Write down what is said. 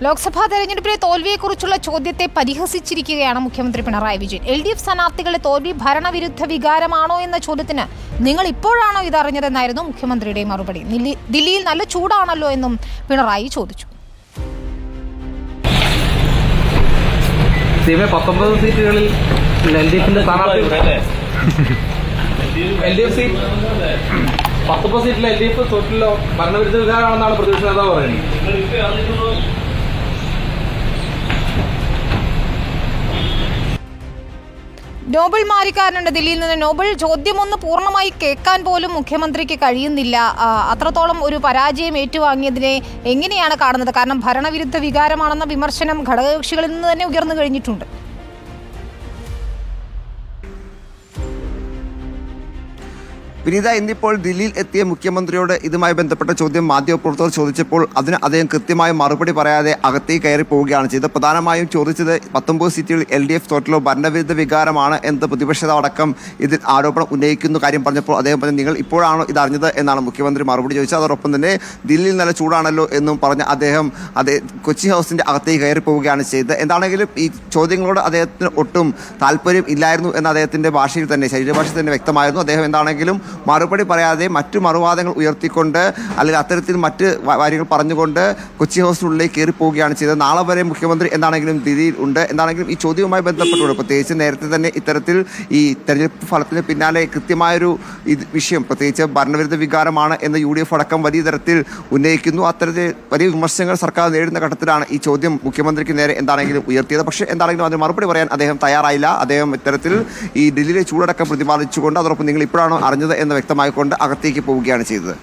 ലോക്സഭാ തെരഞ്ഞെടുപ്പിലെ തോൽവിയെക്കുറിച്ചുള്ള ചോദ്യത്തെ പരിഹസിച്ചിരിക്കുകയാണ് മുഖ്യമന്ത്രി പിണറായി വിജയൻ. LDF സ്ഥാനാർത്ഥികളുടെ തോൽവി ഭരണവിരുദ്ധ വികാരമാണോ എന്ന ചോദ്യത്തിന് നിങ്ങൾ ഇപ്പോഴാണോ ഇതറിഞ്ഞതെന്നായിരുന്നു മുഖ്യമന്ത്രിയുടെ മറുപടി. ദില്ലിയിൽ നല്ല ചൂടാണല്ലോ എന്നും പിണറായി ചോദിച്ചു. 19 സീറ്റുകളിൽ LDFിന്റെ സ്ഥാനാർത്ഥി 19 സീറ്റിൽ LDF തോറ്റിലോ ഭരണവിരുദ്ധ വികാരമാണെന്നാണ് പ്രതിപക്ഷ നേതാവ് പറയുന്നത്. നോബൽ മാരിക്കാരനുണ്ട് ദില്ലിയിൽ നിന്ന്. നോബൽ, ചോദ്യമൊന്ന് പൂർണ്ണമായി കേൾക്കാൻ പോലും മുഖ്യമന്ത്രിക്ക് കഴിയുന്നില്ല. അത്രത്തോളം ഒരു പരാജയം ഏറ്റുവാങ്ങിയതിനെ എങ്ങനെയാണ് കാണുന്നത്? കാരണം ഭരണവിരുദ്ധ വികാരമാണെന്ന വിമർശനം ഘടകകക്ഷികളിൽ നിന്ന് തന്നെ ഉയർന്നു കഴിഞ്ഞിട്ടുണ്ട്. വിനീത, ഇന്നിപ്പോൾ ദില്ലിയിൽ എത്തിയ മുഖ്യമന്ത്രിയോട് ഇതുമായി ബന്ധപ്പെട്ട ചോദ്യം മാധ്യമപ്രവർത്തകർ ചോദിച്ചപ്പോൾ അതിന് അദ്ദേഹം കൃത്യമായ മറുപടി പറയാതെ അകത്തേക്ക് കയറി പോവുകയാണ് ചെയ്തത്. പ്രധാനമായും ചോദിച്ചത് 19 സീറ്റുകളിൽ LDF തോറ്റലോ ഭരണവിരുദ്ധ വികാരമാണ് എന്ന് പ്രതിപക്ഷത അടക്കം ഇതിൽ ആരോപണം ഉന്നയിക്കുന്ന കാര്യം പറഞ്ഞപ്പോൾ അദ്ദേഹം പറഞ്ഞു, നിങ്ങൾ ഇപ്പോഴാണോ ഇതറിഞ്ഞത് എന്നാണ് മുഖ്യമന്ത്രി മറുപടി ചോദിച്ചത്. അതോടൊപ്പം തന്നെ ദില്ലിയിൽ നല്ല ചൂടാണല്ലോ എന്നും പറഞ്ഞ് അദ്ദേഹം കൊച്ചി ഹൗസിന്റെ അകത്തേക്ക് കയറി പോവുകയാണ് ചെയ്തത്. എന്താണെങ്കിലും ഈ ചോദ്യങ്ങളോട് അദ്ദേഹത്തിന് ഒട്ടും താല്പര്യം ഇല്ലായിരുന്നു എന്ന് അദ്ദേഹത്തിന്റെ ഭാഷയിൽ തന്നെ, ശരീരഭാഷയിൽ തന്നെ വ്യക്തമായിരുന്നു. അദ്ദേഹം എന്താണെങ്കിലും മറുപടി പറയാതെ മറ്റു മറുവാദങ്ങൾ ഉയർത്തിക്കൊണ്ട് അല്ലെങ്കിൽ അത്തരത്തിൽ മറ്റ് കാര്യങ്ങൾ പറഞ്ഞുകൊണ്ട് കൊച്ചി ഹൗസിനുള്ളിലേക്ക് കയറി പോവുകയാണ് ചെയ്തത്. നാളെ വരെ മുഖ്യമന്ത്രി എന്താണെങ്കിലും ദില്ലിയിൽ ഉണ്ട്. എന്താണെങ്കിലും ഈ ചോദ്യവുമായി ബന്ധപ്പെട്ടുകൊണ്ട് പ്രത്യേകിച്ച് നേരത്തെ തന്നെ ഇത്തരത്തിൽ ഈ തെരഞ്ഞെടുപ്പ് ഫലത്തിന് പിന്നാലെ കൃത്യമായൊരു വിഷയം, പ്രത്യേകിച്ച് ഭരണവിരുദ്ധ വികാരമാണ് എന്ന് UDF അടക്കം വലിയ തരത്തിൽ ഉന്നയിക്കുന്നു. അത്തരത്തിൽ വലിയ വിമർശനങ്ങൾ സർക്കാർ നേരിടുന്ന ഘട്ടത്തിലാണ് ഈ ചോദ്യം മുഖ്യമന്ത്രിക്ക് നേരെ എന്താണെങ്കിലും ഉയർത്തിയത്. പക്ഷേ എന്താണെങ്കിലും അതിന് മറുപടി പറയാൻ അദ്ദേഹം തയ്യാറായില്ല. അദ്ദേഹം ഇത്തരത്തിൽ ഈ ദില്ലിയിലെ ചൂടടക്കം പ്രതിപാദിച്ചുകൊണ്ട് അതോടൊപ്പം നിങ്ങൾ ഇപ്പോഴാണോ അറിഞ്ഞത് എന്ന് വ്യക്തമായിക്കൊണ്ട് അകത്തേക്ക് പോവുകയാണ് ചെയ്തത്.